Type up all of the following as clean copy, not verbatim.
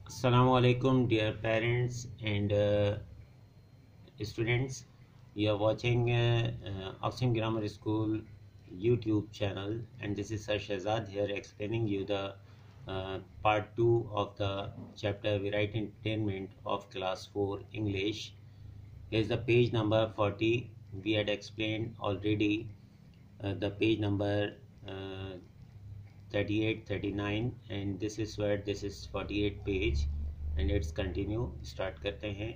Assalamu alaikum, dear parents and students. You are watching Oxfam Grammar School YouTube channel, and this is Sir Shahzad here explaining you the part 2 of the chapter We Write Entertainment of Class 4 English. Here's the page number 40. We had explained already the page number 38, 39, and this is 48 page, and let's continue. Start करते हैं.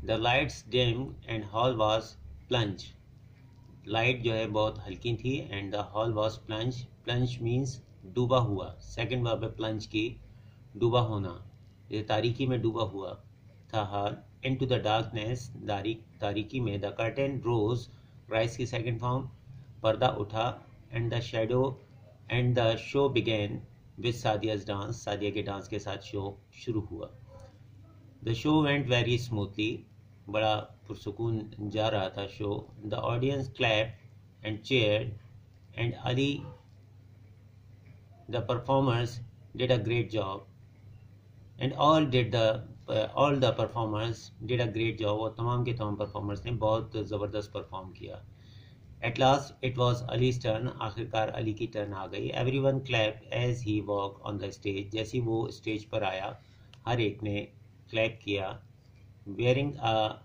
The lights dimmed and hall was plunge. Light जो है बहुत हल्की थी and the hall was plunge. Plunge means डूबा हुआ. Second verb है plunge की, डूबा होना. ये तारीकी में डूबा हुआ था हाल. Into the darkness, तारीकी में the curtain rose. Rise की second form, पर्दा उठा. And the show began with Sadia's dance. Sadia के डांस के साथ शो शुरू हुआ. The show went very smoothly. बड़ा पुरसुकून जा रहा था show. The audience clapped and cheered, and Ali, the performers, did a great job. And all the performers did a great job. और तमाम के तमाम परफॉर्मर्स ने बहुत ज़बरदस्त परफॉर्म किया. At last it was Ali's turn. आखिरकार अली की टर्न आ गई. Everyone clapped as he walked on the stage. जैसे वो स्टेज पर आया हर एक ने क्लैप किया. Wearing a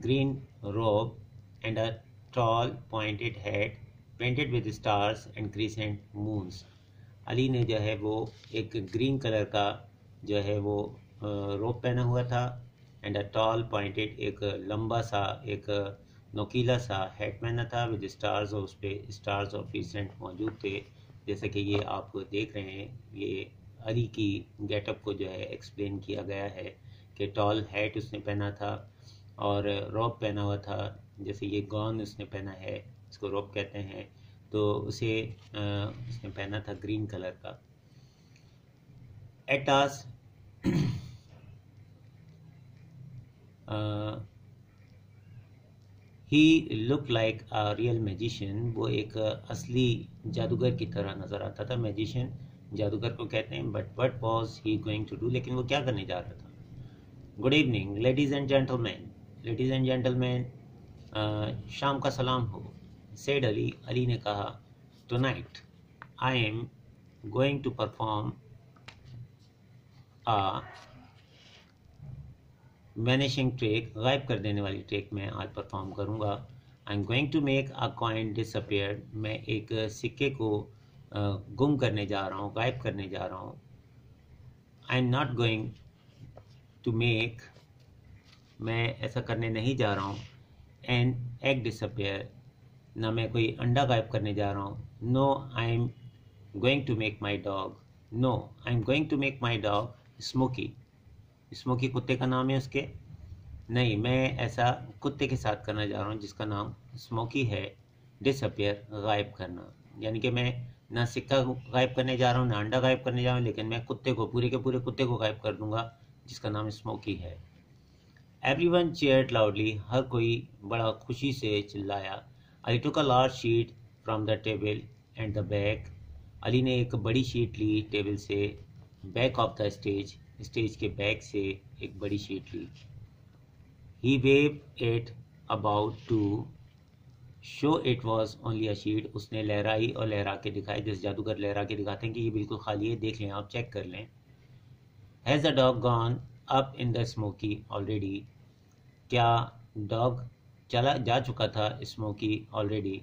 green robe and a tall pointed hat painted with stars and crescent moons. Ali ने जो है वो एक ग्रीन कलर का जो है वो रोब पहना हुआ था. एंड अ टॉल पॉइंटेड, एक लंबा सा एक नोकीला सा हैट पहना था विद स्टार्स, और उस पर स्टार्स और क्रिसेंट मौजूद थे. जैसा कि ये आप देख रहे हैं, ये अली की गेटअप को जो है एक्सप्लेन किया गया है कि टॉल हैट उसने पहना था और रोब पहना हुआ था. जैसे ये गॉन उसने पहना है, इसको रोब कहते हैं, तो उसे उसने पहना था ग्रीन कलर का. एटास he look like a real magician. वो एक असली जादूगर की तरह नज़र आता था. मैजिशियन जादूगर को कहते हैं. But what was he going to do, लेकिन वो क्या करने जा रहा था. Good evening ladies and gentleman. Ladies and gentleman, शाम का सलाम हो. सेड अली, अली ने कहा. Tonight I am going to perform a vanishing trick. गायब कर देने वाली ट्रिक मैं आज परफॉर्म करूँगा. I am going to make a coin disappear. मैं एक सिक्के को गुम करने जा रहा हूँ, गायब करने जा रहा हूँ. I am not going to make, मैं ऐसा करने नहीं जा रहा हूँ. एन एग डिसअपियर, ना मैं कोई अंडा गायब करने जा रहा हूँ. No I am going to make my dog. No I am going to make my dog Smokey. Smokey कुत्ते का नाम है उसके. नहीं, मैं ऐसा कुत्ते के साथ करना जा रहा हूँ जिसका नाम स्मोकी है. डिसअपियर, गायब करना. यानी कि मैं ना सिक्का गायब करने जा रहा हूँ ना अंडा गायब करने जा रहा हूँ, लेकिन मैं कुत्ते को, पूरे के पूरे कुत्ते को गायब कर दूंगा जिसका नाम स्मोकी है. Everyone cheered loudly. हर कोई बड़ा खुशी से चिल्लाया. Ali took a large sheet from the table and the back. Ali ने एक बड़ी शीट ली टेबल से. Back of the stage, stage के बैक से एक बड़ी शीट ली. He wave it about to show it was only a sheet. उसने लहराई और लहरा के दिखाई, जैसे जादूगर लहरा के दिखाते हैं कि ये बिल्कुल खाली है, देख लें आप, चेक कर लें. Has the dog gone up in the smoky already. क्या डॉग चला जा चुका था smoky already.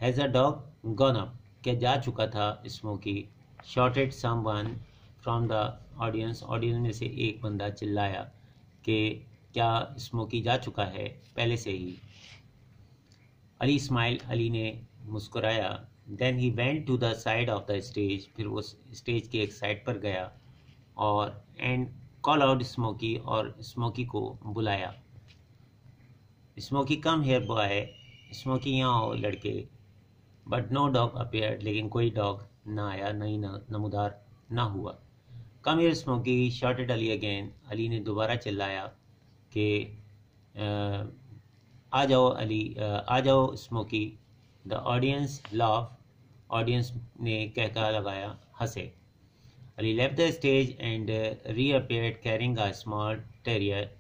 Has the dog gone up, क्या जा चुका था smoky. Shotted someone from the audience. Audience में से एक बंदा चिल्लाया कि क्या स्मोकी जा चुका है पहले से ही. अली स्माइल, अली ने मुस्कुराया. Then he went to the side of the stage. फिर वो स्टेज के एक साइड पर गया और एंड कॉल आउट स्मोकी, और स्मोकी को बुलाया. Smoky come here boy. Smoky यहाँ आओ लड़के. But no dog appeared. लेकिन कोई डॉग ना आया, नहीं नमूदार ना हुआ. Come here Smoky shouted Ali again. Ali ने दोबारा चिल्लाया कि आ जाओ अली, आ जाओ Smoky. The audience laugh. Audience ने कहका लगाया, हंसे. Ali left the stage and reappeared carrying a small terrier.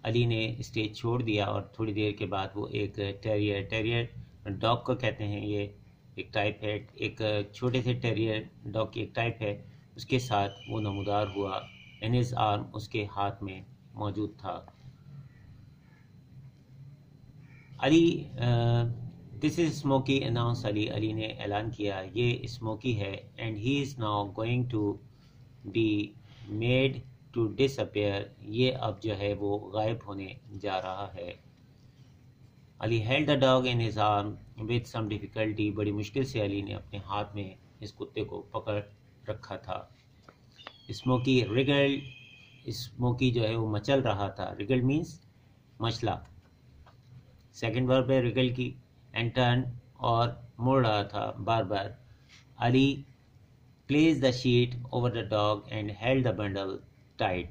Ali ने स्टेज छोड़ दिया और थोड़ी देर के बाद वो एक टेरियर डॉग को कहते हैं, ये एक टाइप है, एक छोटे से टेरियर डॉग की एक टाइप है, उसके साथ वो नमूदार हुआ। इन हिज आर्म, उसके हाथ में मौजूद था। Ali this is Smoky announce Ali, Ali ने ऐलान किया ये स्मोकी है। And he is now going to be made to disappear, ये अब जो है वो गायब होने जा रहा है। Ali held the dog in his arm with some difficulty, बड़ी मुश्किल से अली ने अपने हाथ में इस कुत्ते को पकड़ रखा था। स्मोकी रिगल, स्मोकी जो है वो मचल रहा था। रिगल मीन्स मचला, सेकेंड वर्ब है रिगल की। एंड टर्न, और मुड़ रहा था बार बार। Ali place the sheet over the dog and held the bundle tight.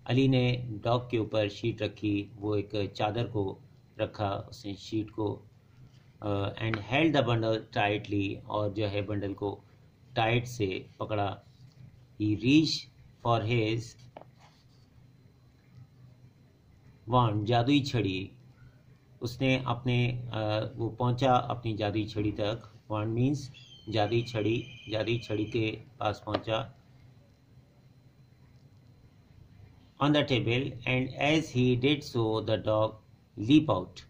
Ali ने डॉग के ऊपर शीट रखी, वो एक चादर को रखा उसने शीट को, and held the bundle tightly, और जो है बंडल को टाइट से पकड़ा। ही रीच फॉर हिज वॉन्ड, जादुई छड़ी, उसने अपने वो पहुंचा अपनी जादुई छड़ी तक। वॉन्ड मीन्स जादुई छड़ी, जादुई छड़ी के पास पहुंचा। On the table, and as he did so the dog leap out,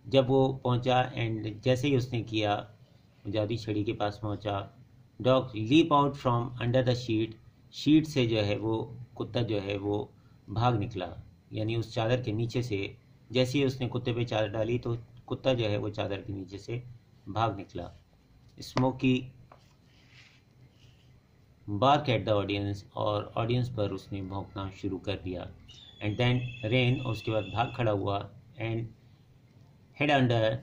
जब वो पहुंचा एंड जैसे ही उसने किया, जादुई छड़ी के पास पहुंचा, dog leap out from under the sheet, sheet से जो है वो कुत्ता जो है वो भाग निकला, यानी उस चादर के नीचे से जैसे ही उसने कुत्ते पे चादर डाली तो कुत्ता जो है वो चादर के नीचे से भाग निकला। Smoky bark at the audience, और ऑडियंस पर उसने भौंकना शुरू कर दिया। एंड देन रेन, उसके बाद भाग खड़ा हुआ। And head under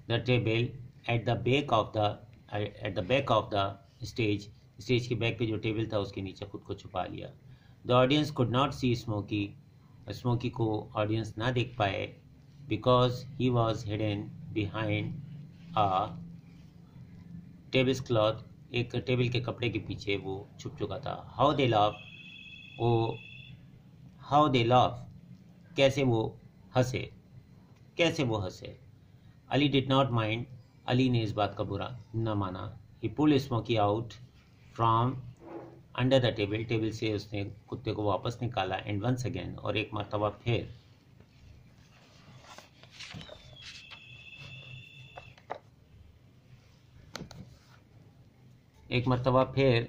the table at the back of the stage, stage के बैक पे जो टेबल था उसके नीचे खुद को छुपा लिया। The audience could not see Smoky, Smoky को ऑडियंस ना देख पाए, because he was hidden behind a table's cloth, एक टेबल के कपड़े के पीछे वो छुप चुका था। हाउ दे लाफ, कैसे वो हंसे। Ali did not mind, Ali ने इस बात का बुरा न माना। ही pulled smoky out from under the table, table से उसने कुत्ते को वापस निकाला। एंड वंस अगेन, और एक मरतबा फिर,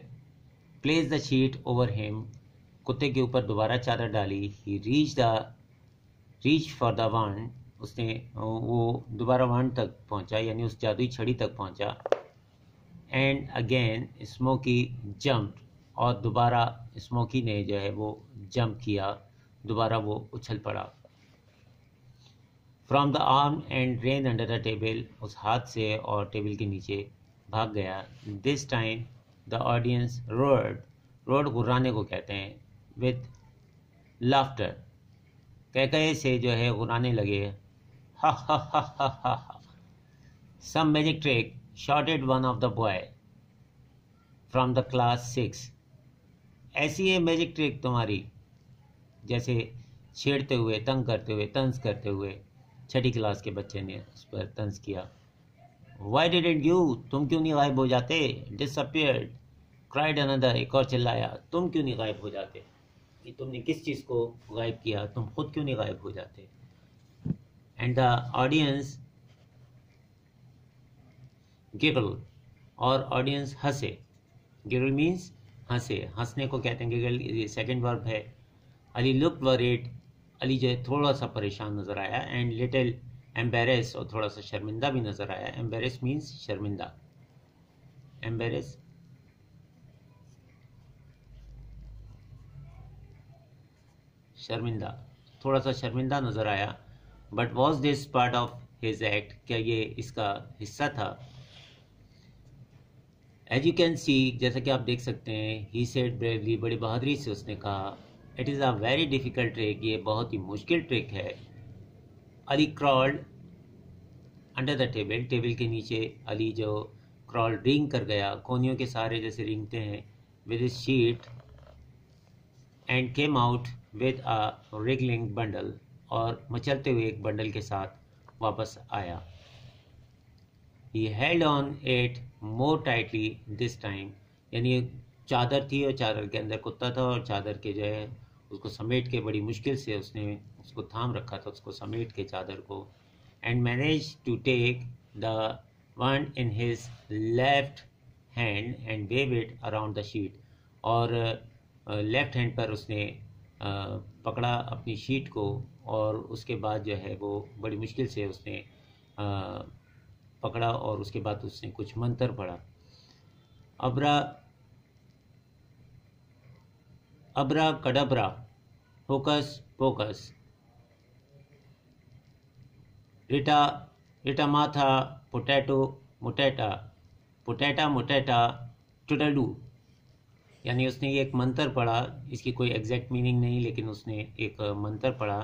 place the sheet over him, कुत्ते के ऊपर दोबारा चादर डाली। ही रीच फॉर द वॉन्ड, उसने वो दोबारा वॉन्ड तक पहुंचा, यानी उस जादुई छड़ी तक पहुंचा। एंड अगेन स्मोकी जंप्ड, और दोबारा स्मोकी ने जो है वो जंप किया, दोबारा वो उछल पड़ा। From the arm and ran under the table, उस हाथ से और टेबल के नीचे भाग गया। This time the audience roared गुर्राने को कहते हैं, विद लाफ्टर, कहकहे से जो है गुर्राने लगे। हा हा हा हा हा। Some magic trick shouted one of the boy from the class 6, ऐसी है मैजिक ट्रिक तुम्हारी, जैसे छेड़ते हुए, तंग करते हुए, तंज करते हुए 6ठी क्लास के बच्चे ने उस पर तंज किया। वाई डिडंट यू, तुम क्यों नहीं गायब हो जाते। डिसअपियर्ड, क्राइड अनदर, एक और चिल्लाया, तुम क्यों नहीं गायब हो जाते, कि तुमने किस चीज़ को गायब किया, तुम खुद क्यों नहीं गायब हो जाते। एंड द ऑडियंस गिगल, और ऑडियंस हंसे। गिगल मीन्स हंसे, हंसने को कहते हैं गिगल, ये सेकेंड वर्ब है। अली लुक्ड वरीड, अली जो है थोड़ा सा परेशान नज़र आया। एंड लिटिल एम्बेरेस, और थोड़ा सा शर्मिंदा भी नज़र आया। एम्बेरेस मीन्स शर्मिंदा, एम्बेरेस शर्मिंदा, थोड़ा सा शर्मिंदा नज़र आया। But was this part of his act, क्या ये इसका हिस्सा था। एज यू कैन सी, जैसा कि आप देख सकते हैं, ही सेड ब्रेवली, बड़ी बहादुरी से उसने कहा, it is a very difficult trick, ये बहुत ही मुश्किल ट्रिक है। Ali crawled under the table, table के नीचे अली जो क्रॉल रिंग कर गया, कोनियों के सहारे जैसे रिंगते हैं, with his sheet and came out with a wriggling bundle, और मचलते हुए एक बंडल के साथ वापस आया। He held on it more tightly this time, यानी चादर थी और चादर के अंदर कुत्ता था और चादर के जो है उसको समेट के बड़ी मुश्किल से उसने उसको थाम रखा था, उसको समेट के चादर को, and managed to take the one in his left hand and wave it around the sheet, और लेफ्ट हैंड पर उसने पकड़ा अपनी शीट को, और उसके बाद जो है वो बड़ी मुश्किल से उसने पकड़ा, और उसके बाद उसने कुछ मंत्र पढ़ा। अब्रा अब्रा कड़बरा, होकस पोकस, रिटा रिटामाथा, पोटैटो मुटैटा, पोटैटा मुटैटा टुडलू, यानी उसने ये एक मंत्र पढ़ा। इसकी कोई एग्जैक्ट मीनिंग नहीं, लेकिन उसने एक मंत्र पढ़ा।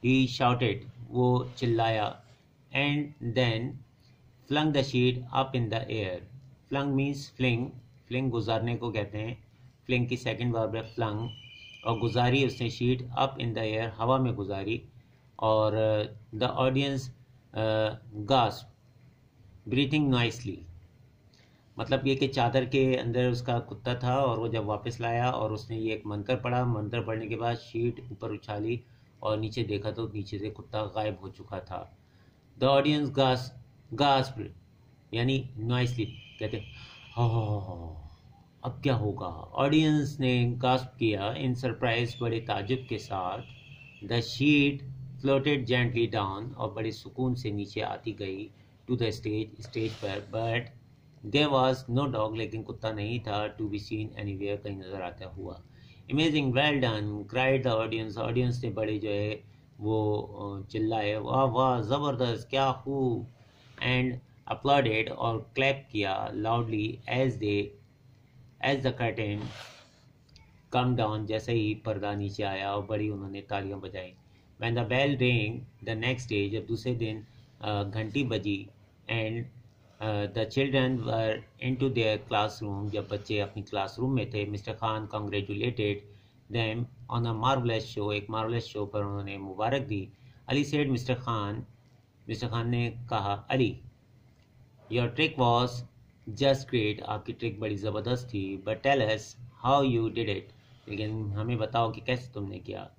ही शाउटेड, वो चिल्लाया, and then flung the sheet up in the air. Flung means fling, fling गुजारने को कहते हैं, फ्लिंग की सेकंड वर्ब है फ्लंग, और गुजारी उसने sheet up in the air, हवा में गुजारी, और द ऑडियंस गास्प ब्रीथिंग नॉइसली, मतलब ये कि चादर के अंदर उसका कुत्ता था और वो जब वापस लाया और उसने ये एक मंत्र पढ़ा, मंत्र पढ़ने के बाद शीट ऊपर उछाली और नीचे देखा तो नीचे से कुत्ता गायब हो चुका था। द ऑडियंस गास्प, यानी नॉइसली कहते हो, अब क्या होगा। ऑडियंस ने गास्प किया इन सरप्राइज, बड़े ताजुब के साथ। The sheet floated gently down, और बड़े सुकून से नीचे आती गई, टू द स्टेज पर, but there was no dog, लेकिन कुत्ता नहीं था, टू बी सीन एनीवेयर, कहीं नजर आता हुआ। Amazing, well done, cried the audience, audience ने बड़े जो है वो चिल्लाए, वाह वाह ज़बरदस्त, क्या खूब, एंड अपलॉडेड, और क्लैप किया loudly as the curtain come down, जैसे ही पर्दा नीचे आया, और बड़ी उन्होंने तालियां बजाई। When the bell ring the next day, जब दूसरे दिन घंटी बजी, and the children were into their classroom, जब बच्चे अपनी क्लासरूम में थे, mister Khan congratulated them on a marvellous show, एक मार्वलस शो पर उन्होंने मुबारक दी। अली सेड, मिस्टर खान ने कहा, Ali, your trick was just great, आपकी ट्रिक बड़ी ज़बरदस्त थी, but tell us how you did it, लेकिन हमें बताओ कि कैसे तुमने किया।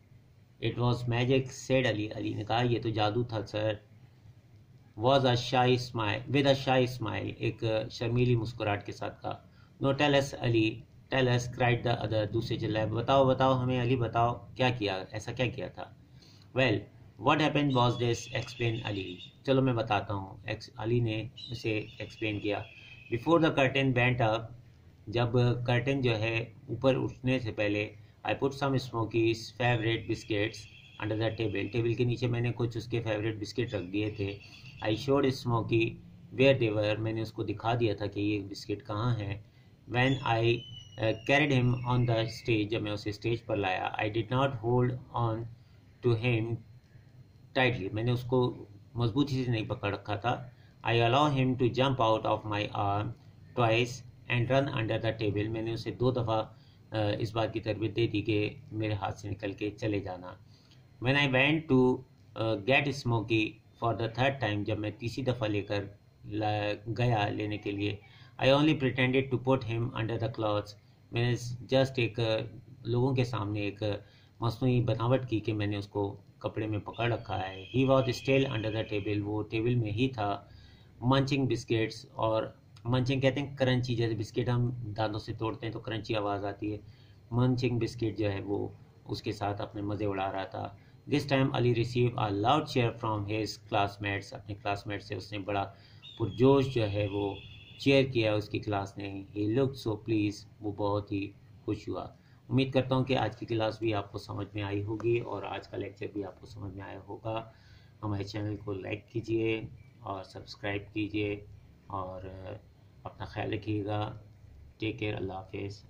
It was magic said Ali, Ali ने कहा ये तो जादू था सर। वॉज अ शाई स्माइल, विद अ शाई स्माइल, एक शर्मीली मुस्कुराहट के साथ कहा। No tell us Ali, tell us, cried the other, दूसरे चिल्लाए, बताओ बताओ हमें अली, बताओ क्या किया, ऐसा क्या किया था। Well what happened was this, explain Ali, चलो मैं बताता हूँ, अली ने उसे एक्सप्लेन किया। Before the curtain went up, जब कर्टेन जो है ऊपर उठने से पहले, I put some Smokey's favourite biscuits under the table, table के नीचे मैंने कुछ उसके फेवरेट बिस्किट रख दिए थे। I showed smoky where they were, मैंने उसको दिखा दिया था कि ये बिस्किट कहाँ हैं। When I carried him on the stage, जब मैं उसे स्टेज पर लाया, I did not hold on to him tightly, मैंने उसको मजबूती से नहीं पकड़ रखा था। I allow him to jump out of my arm twice and run under the table, मैंने उसे 2 दफ़ा इस बात की तरबियत दे दी कि मेरे हाथ से निकल के चले जाना। When I went to get Smoky for the third time, जब मैं तीसरी दफ़ा लेकर गया लेने के लिए, I only pretended to put him under the cloths, मैंने जस्ट एक लोगों के सामने एक मसनूई बनावट की कि मैंने उसको कपड़े में पकड़ रखा है। He was still under the table, वो टेबल में ही था। मंचिंग बिस्किट्स, और मंचिंग कहते हैं क्रंची, जैसे बिस्किट हम दांतों से तोड़ते हैं तो क्रंची आवाज़ आती है, मंचिंग बिस्किट जो है वो उसके साथ अपने मज़े उड़ा रहा था। This time Ali receive a loud cheer from his classmates, अपने क्लासमेट से उसने बड़ा पुरजोश जो है वो चीयर किया उसकी क्लास ने। ही लुक्ड सो प्लीज, वो बहुत ही खुश हुआ। उम्मीद करता हूँ कि आज की क्लास भी आपको समझ में आई होगी और आज का लेक्चर भी आपको समझ में आया होगा। हमारे चैनल को लाइक कीजिए और सब्सक्राइब कीजिए और अपना ख्याल रखिएगा। टेक केयर, अल्लाह हाफिज़।